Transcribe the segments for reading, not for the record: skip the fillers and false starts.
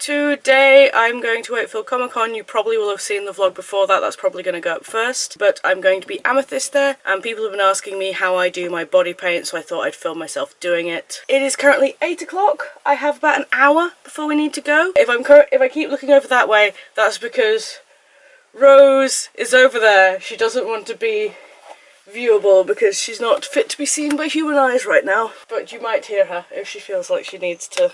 Today I'm going to Wakefield Comic Con. You probably will have seen the vlog before that, that's probably going to go up first. But I'm going to be Amethyst there, and people have been asking me how I do my body paint, so I thought I'd film myself doing it. It is currently 8 o'clock. I have about an hour before we need to go. If I keep looking over that way, that's because Rose is over there. She doesn't want to be viewable because she's not fit to be seen by human eyes right now. But you might hear her if she feels like she needs to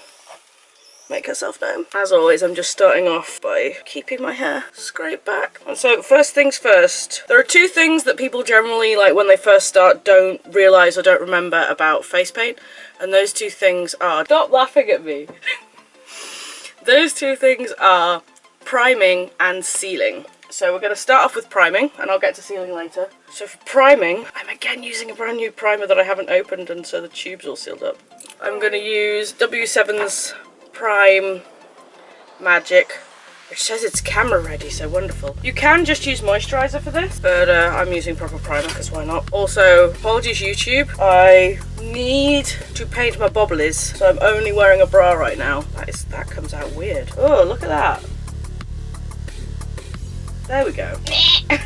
make herself known. As always, I'm just starting off by keeping my hair scraped back. And so first things first, there are two things that people generally, like when they first start, don't realise or don't remember about face paint. And those two things are, stop laughing at me. Those two things are priming and sealing. So we're going to start off with priming, and I'll get to sealing later. So for priming, I'm again using a brand new primer that I haven't opened, and so the tube's all sealed up. I'm going to use W7's Prime Magic, which says it's camera ready, so wonderful. You can just use moisturiser for this, but I'm using proper primer because why not? Also, apologies YouTube, I need to paint my bobblies, so I'm only wearing a bra right now. That comes out weird. Oh, look at that. There we go.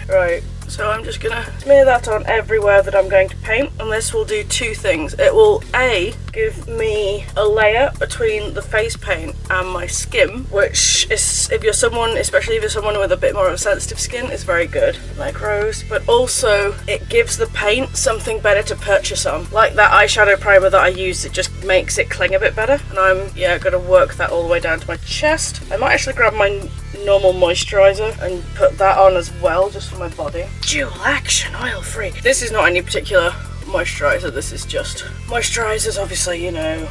Right, so I'm just gonna smear that on everywhere that I'm going to paint, and this will do two things. It will A, give me a layer between the face paint and my skin, which is, if you're someone, especially if you're someone with a bit more of a sensitive skin, is very good, like Rose. But also, it gives the paint something better to purchase on. Like that eyeshadow primer that I used, it just makes it cling a bit better. And I'm, gonna work that all the way down to my chest. I might actually grab my normal moisturiser and put that on as well, just for my body. Dual action, oil free. This is not any particular moisturiser, this is just moisturisers, obviously, you know,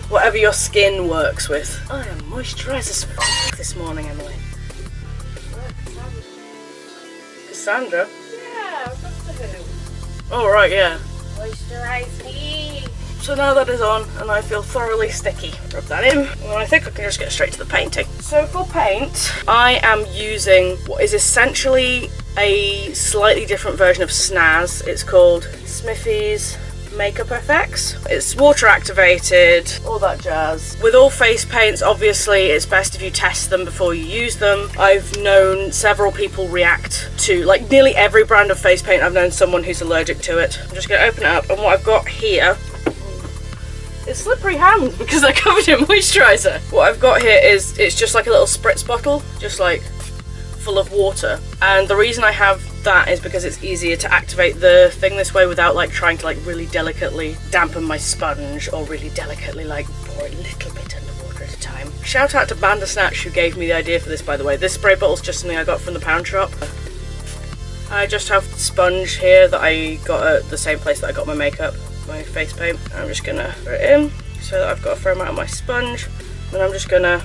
whatever your skin works with. I am moisturised as f this morning, Emily. Cassandra? Yeah, what's the who? Oh right, yeah. Moisturise me. So now that is on, and I feel thoroughly sticky. Rub that in, and I think I can just get straight to the painting. So for paint, I am using what is essentially a slightly different version of Snaz. It's called Smithy's Makeup FX. It's water activated, all that jazz. With all face paints, obviously, it's best if you test them before you use them. I've known several people react to, like nearly every brand of face paint, I've known someone who's allergic to it. I'm just gonna open it up, and what I've got here, it's slippery hands because they're covered in moisturiser. What I've got here is, it's just like a little spritz bottle, just like full of water. And the reason I have that is because it's easier to activate the thing this way without like trying to like really delicately dampen my sponge or really delicately like pour a little bit underwater at a time. Shout out to Bandersnatch who gave me the idea for this, by the way. This spray bottle's just something I got from the pound shop. I just have the sponge here that I got at the same place that I got my makeup, my face paint. I'm just gonna put it in so that I've got a fair amount of my sponge, and I'm just gonna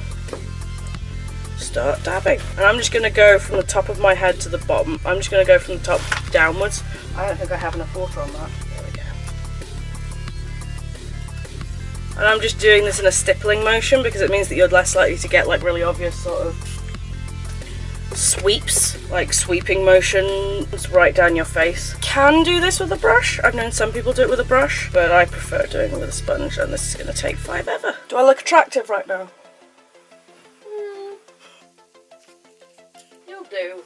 start dabbing. And I'm just gonna go from the top of my head to the bottom. I'm just gonna go from the top downwards. I don't think I have enough water on that. There we go. And I'm just doing this in a stippling motion because it means that you're less likely to get like really obvious sort of sweeps, like sweeping motions right down your face. Can do this with a brush. I've known some people do it with a brush, but I prefer doing it with a sponge, and this is going to take forever. Do I look attractive right now? You'll do.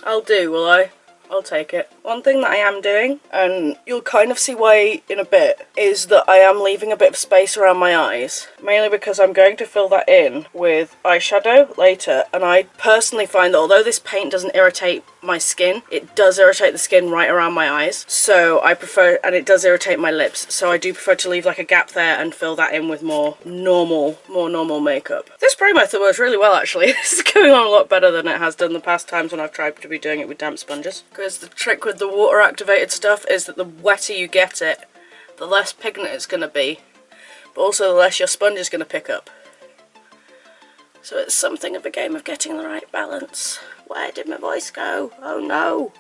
I'll do, will I? I'll take it. One thing that I am doing, and you'll kind of see why in a bit, is that I am leaving a bit of space around my eyes. Mainly because I'm going to fill that in with eyeshadow later, and I personally find that although this paint doesn't irritate my skin, it does irritate the skin right around my eyes. So I prefer, and it does irritate my lips, so I do prefer to leave like a gap there and fill that in with more normal makeup. This spray method works really well actually. This is going on a lot better than it has done the past times when I've tried to be doing it with damp sponges. Because the trick with the water activated stuff is that the wetter you get it, the less pigment it's going to be, but also the less your sponge is going to pick up. So it's something of a game of getting the right balance. Where did my voice go? Oh no!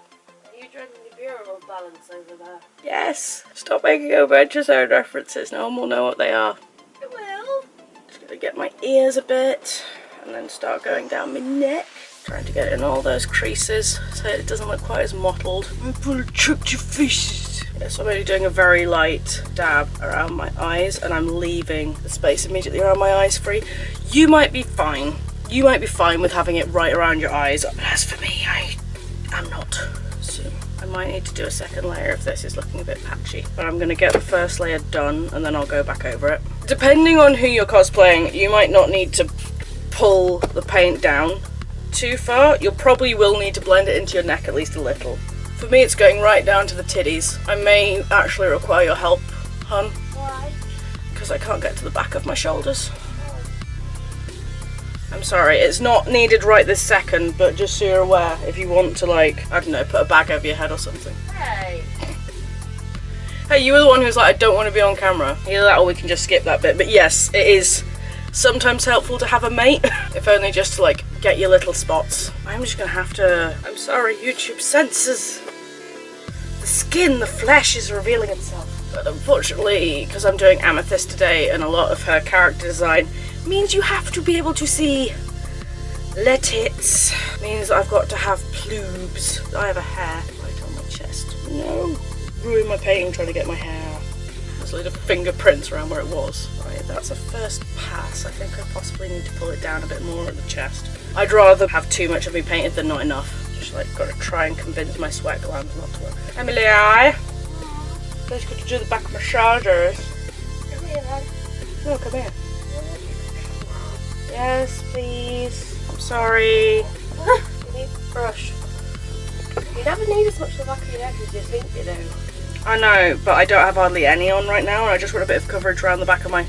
Are you drinking the Bureau balance over there? Yes! Stop making Adventure Zone references, no one will know what they are. It will! Just gonna get my ears a bit, and then start going down my neck. Trying to get in all those creases so it doesn't look quite as mottled. I'm gonna trick your faces. Yeah, so I'm only doing a very light dab around my eyes, and I'm leaving the space immediately around my eyes free. You might be fine. You might be fine with having it right around your eyes. But as for me, I am not. So I might need to do a second layer if this is looking a bit patchy. But I'm going to get the first layer done and then I'll go back over it. Depending on who you're cosplaying, you might not need to pull the paint down too far. You probably will need to blend it into your neck at least a little. For me, it's going right down to the titties. I may actually require your help, hun. Why? Because I can't get to the back of my shoulders. I'm sorry, it's not needed right this second, but just so you're aware, if you want to, like, I don't know, put a bag over your head or something. Hey. Hey, you were the one who's like, I don't want to be on camera. Either that or we can just skip that bit. But yes, it is sometimes helpful to have a mate, if only just to, like, get your little spots. I'm just gonna have to, I'm sorry, YouTube censors. The skin, the flesh is revealing itself. But unfortunately, because I'm doing Amethyst today and a lot of her character design means you have to be able to see the tits. Means I've got to have plubes. I have a hair right on my chest. No. Ruin my painting trying to get my hair. There's little fingerprints around where it was. Right, that's a first pass. I think I possibly need to pull it down a bit more at the chest. I'd rather have too much of me painted than not enough. Just like got to try and convince my sweat glands not to work. Emily, let's go to do the back of my shoulders. Come here, then. No, come here. Yes, please. I'm sorry. You need a brush. You never need as much of the back of your neck as you think you do. I know, but I don't have hardly any on right now, and I just want a bit of coverage around the back of my...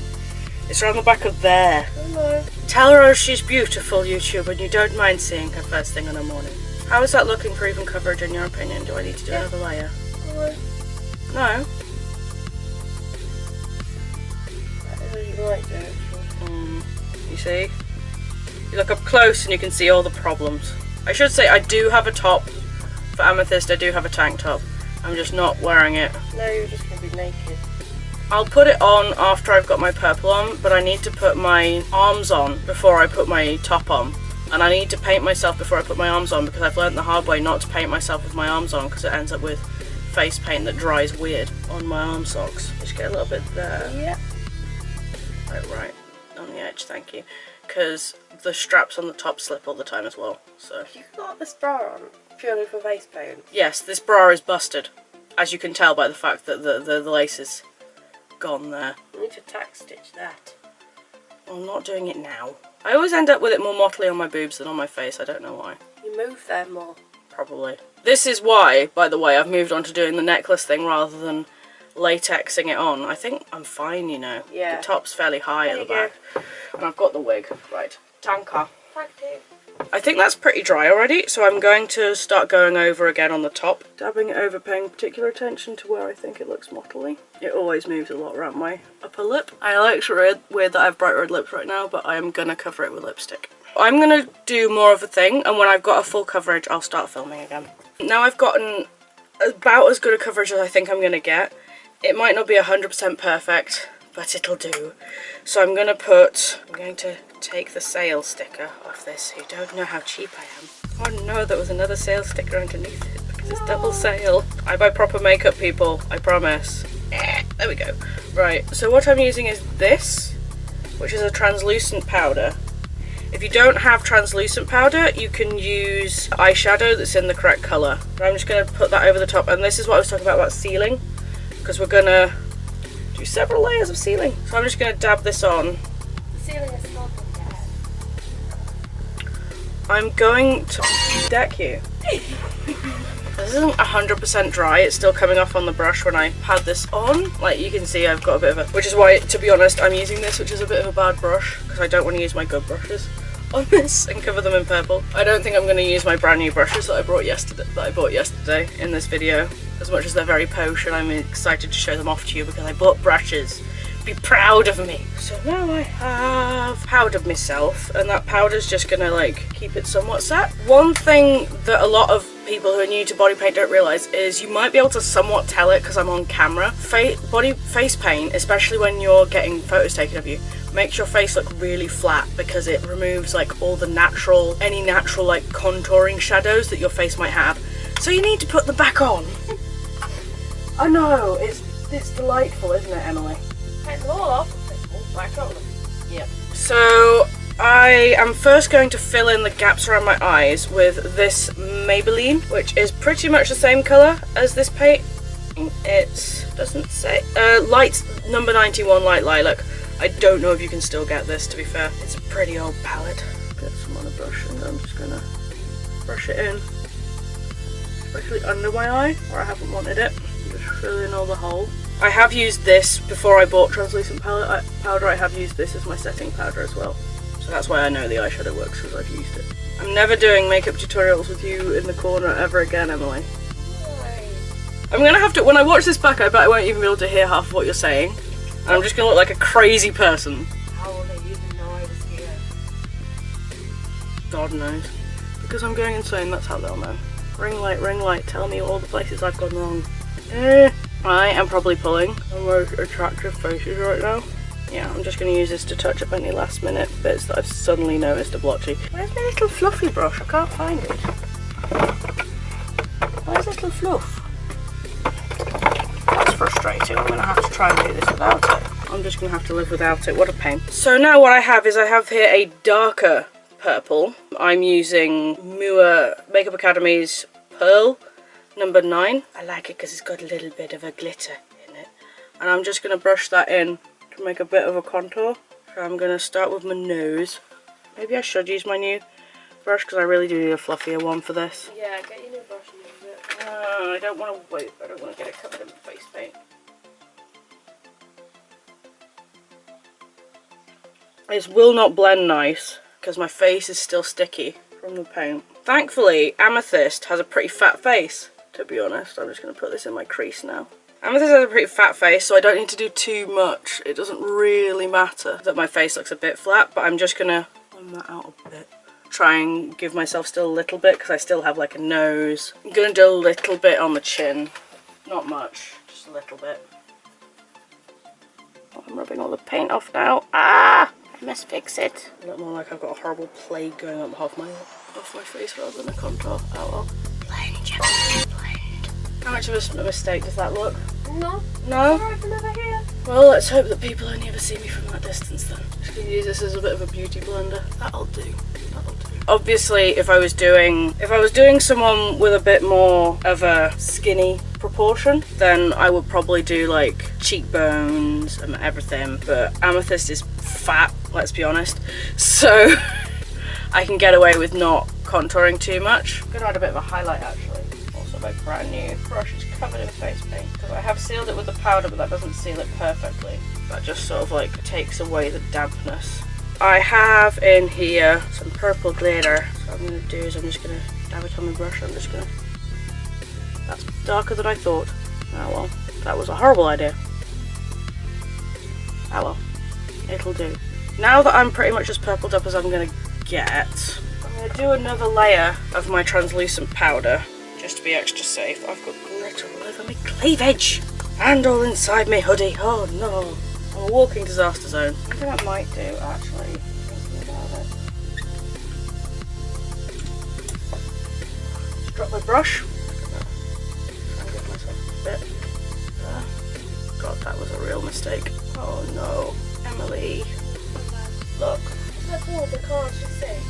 It's around the back of there. I know. Tell her she's beautiful, YouTube, and you don't mind seeing her first thing in the morning. How is that looking for even coverage in your opinion? Do I need to do another layer? No. You might do. You see? You look up close and you can see all the problems. I should say I do have a top for Amethyst. I do have a tank top. I'm just not wearing it. No, you're just going to be naked. I'll put it on after I've got my purple on, but I need to put my arms on before I put my top on. And I need to paint myself before I put my arms on because I've learned the hard way not to paint myself with my arms on because it ends up with face paint that dries weird on my arm socks. Just get a little bit there. Yeah. Right on the edge, thank you. Because the straps on the top slip all the time as well. So You got this bra on purely for face paint. yes, this bra is busted, as you can tell by the fact that the lace is gone there. You need to tack stitch that. I'm not doing it now. I always end up with it more mottly on my boobs than on my face. I don't know why. You move them more. Probably. This is why, by the way, I've moved on to doing the necklace thing rather than latexing it on. I think I'm fine, you know. Yeah. The top's fairly high at the back. And I've got the wig. Right. Tanka. Tag team. I think that's pretty dry already, so I'm going to start going over again on the top. Dabbing it over, paying particular attention to where I think it looks mottly. It always moves a lot around my upper lip. I know it's weird that I have bright red lips right now, but I am going to cover it with lipstick. I'm going to do more of a thing, and when I've got a full coverage, I'll start filming again. Now I've gotten about as good a coverage as I think I'm going to get. It might not be 100% perfect, but it'll do. So I'm going to take the sale sticker off this. You don't know how cheap I am. Oh no, there was another sale sticker underneath it because it's double sale. I buy proper makeup, people, I promise. There we go. Right, so what I'm using is this, which is a translucent powder. If you don't have translucent powder, you can use eyeshadow that's in the correct colour. But I'm just going to put that over the top, and this is what I was talking about sealing, because we're going to do several layers of sealing. So I'm just going to dab this on. The ceiling is still dead. I'm going to deck you. This isn't 100% dry, it's still coming off on the brush when I had this on. Like you can see I've got a bit of a, which is why, to be honest, I'm using this, which is a bit of a bad brush, because I don't want to use my good brushes on this and cover them in purple. I don't think I'm going to use my brand new brushes that I bought yesterday in this video. As much as they're very posh and I'm excited to show them off to you because I bought brushes. Be proud of me. So now I have powdered myself, and that powder's just gonna like keep it somewhat set. One thing that a lot of people who are new to body paint don't realise is you might be able to somewhat tell it because I'm on camera. Face paint, especially when you're getting photos taken of you, makes your face look really flat because it removes like all the any natural like contouring shadows that your face might have. So you need to put them back on. I know, it's delightful, isn't it, Emily? Take them all off. Back on them. Yep. So I am first going to fill in the gaps around my eyes with this Maybelline, which is pretty much the same colour as this paint. It doesn't say. Light number 91 Light Lilac. I don't know if you can still get this, to be fair. It's a pretty old palette. Get some on a brush and I'm just gonna brush it in. Especially under my eye, where I haven't wanted it. Just fill in all the hole. I have used this before I bought translucent powder. I have used this as my setting powder as well. So that's why I know the eyeshadow works, because I've used it. I'm never doing makeup tutorials with you in the corner ever again, Emily. I'm gonna have to, when I watch this back, I bet I won't even be able to hear half of what you're saying. And I'm just gonna look like a crazy person. How will they even know I was here? God knows. Because I'm going insane, that's how they'll know. Ring light, tell me all the places I've gone wrong. I am probably pulling the most attractive faces right now. Yeah, I'm just going to use this to touch up any last minute bits that I've suddenly noticed are blotchy. Where's my little fluffy brush? I can't find it. Where's little fluff? That's frustrating. I'm going to have to try and do this without it. I'm just going to have to live without it. What a pain. So now what I have is I have here a darker purple. I'm using Mua Makeup Academy's Pearl number 9. I like it because it's got a little bit of a glitter in it. And I'm just going to brush that in to make a bit of a contour. So I'm going to start with my nose. Maybe I should use my new brush because I really do need a fluffier one for this. Yeah, get your new brush and use it. I don't want to wait. I don't want to get it covered in face paint. This will not blend nice because my face is still sticky from the paint. Thankfully, Amethyst has a pretty fat face, to be honest. I'm just going to put this in my crease now. Amethyst has a pretty fat face, so I don't need to do too much. It doesn't really matter that my face looks a bit flat, but I'm just going to blend that out a bit. Try and give myself still a little bit because I still have like a nose. I'm going to do a little bit on the chin. Not much, just a little bit. Oh, I'm rubbing all the paint off now. Ah! I must fix it. I look more like I've got a horrible plague going up off my face rather than a contour. Oh well. Blend, blend. How much of a mistake does that look? No. No? Alright from over here. Well, let's hope that people only ever see me from that distance then. Just gonna use this as a bit of a beauty blender. That'll do. That'll do. Obviously, if I was doing someone with a bit more of a skinny proportion, then I would probably do like cheekbones and everything, but Amethyst is fat, let's be honest, so I can get away with not contouring too much. I'm gonna add a bit of a highlight actually. Also my brand new brush is covered in face paint because I have sealed it with the powder, but that doesn't seal it perfectly. That just sort of like takes away the dampness. I have in here some purple glitter, so what I'm going to do is I'm just going to dab it on my brush. That's darker than I thought. Oh well, that was a horrible idea. Oh well, it'll do. Now that I'm pretty much as purpled up as I'm going to get, I'm going to do another layer of my translucent powder, just to be extra safe. I've got glitter all over my cleavage and all inside my hoodie. Oh no. I'm a walking disaster zone. I think I might do actually, thinking about it. Just drop my brush. Try and give myself a bit there. God, that was a real mistake. Oh no. Emily. Look. Is that cool? The cards just say.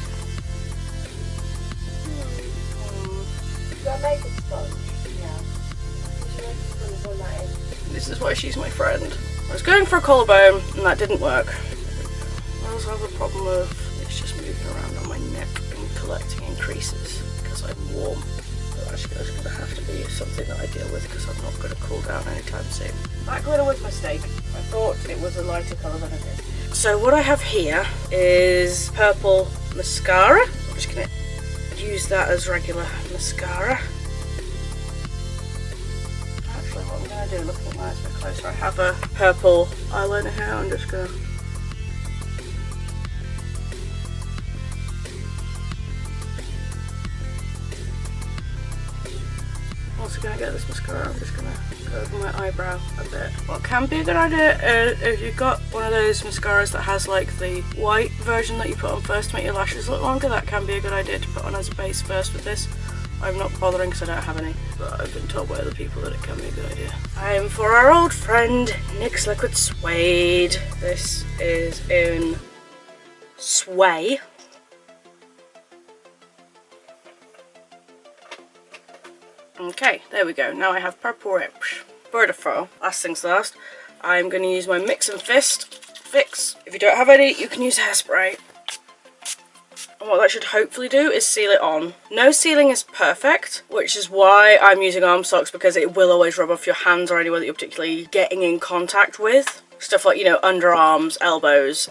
Your makeup sponge? Yeah. Your makeup sponge on that end. This is why she's my friend. I was going for a collarbone and that didn't work. I also have a problem of it's just moving around on my neck and collecting in creases because I'm warm. But actually that's going to have to be something that I deal with because I'm not going to cool down anytime soon. That glitter was a mistake. I thought it was a lighter colour than it is. So what I have here is purple mascara. I'm just going to use that as regular mascara. What I'm going to do, looking at mine a bit closer, I have a purple eyeliner here. I'm just going to also going to get this mascara. I'm just going to go over my eyebrow a bit. What can be a good idea if you've got one of those mascaras that has like the white version that you put on first to make your lashes look longer, that can be a good idea to put on as a base first with this. I'm not bothering because I don't have any, but I've been told by other people that it can be a good idea. I am for our old friend NYX Liquid Suede. This is in sway. Okay, there we go. Now I have purple lips. Beautiful. Last things last, I'm going to use my Mix and Fix. If you don't have any, you can use hairspray. And what that should hopefully do is seal it on. No sealing is perfect, which is why I'm using arm socks, because it will always rub off your hands or anywhere that you're particularly getting in contact with. Stuff like, you know, underarms, elbows,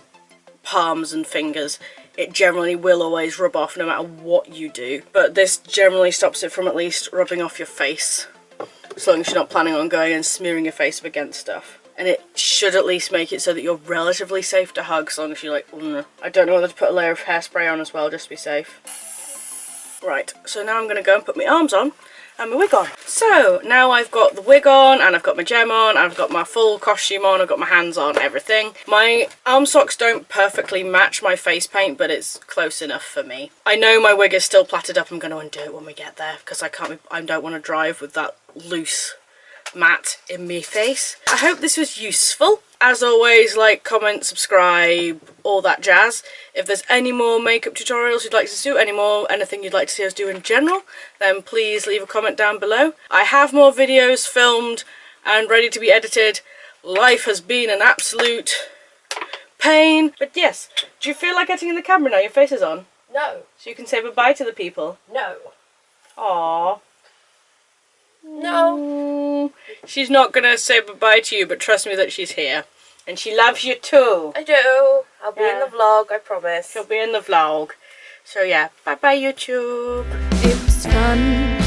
palms and fingers. It generally will always rub off no matter what you do. But this generally stops it from at least rubbing off your face, as long as you're not planning on going and smearing your face up against stuff. And it should at least make it so that you're relatively safe to hug, as long as you're like, I don't know whether to put a layer of hairspray on as well, just to be safe. Right, so now I'm going to go and put my arms on and my wig on. So now I've got the wig on, and I've got my gem on, and I've got my full costume on, I've got my hands on, everything. My arm socks don't perfectly match my face paint, but it's close enough for me. I know my wig is still plaited up. I'm going to undo it when we get there, because I don't want to drive with that loose matte in my face. I hope this was useful. As always, like, comment, subscribe, all that jazz. If there's any more makeup tutorials you'd like to do, anything you'd like to see us do in general, then please leave a comment down below. I have more videos filmed and ready to be edited. Life has been an absolute pain. But yes, do you feel like getting in the camera now your face is on? No. So you can say bye-bye to the people? No. Aww. No. She's not going to say bye-bye to you, but trust me that she's here. And she loves you too. I do. I'll be in the vlog, I promise. She'll be in the vlog. So yeah, bye-bye YouTube. It was fun.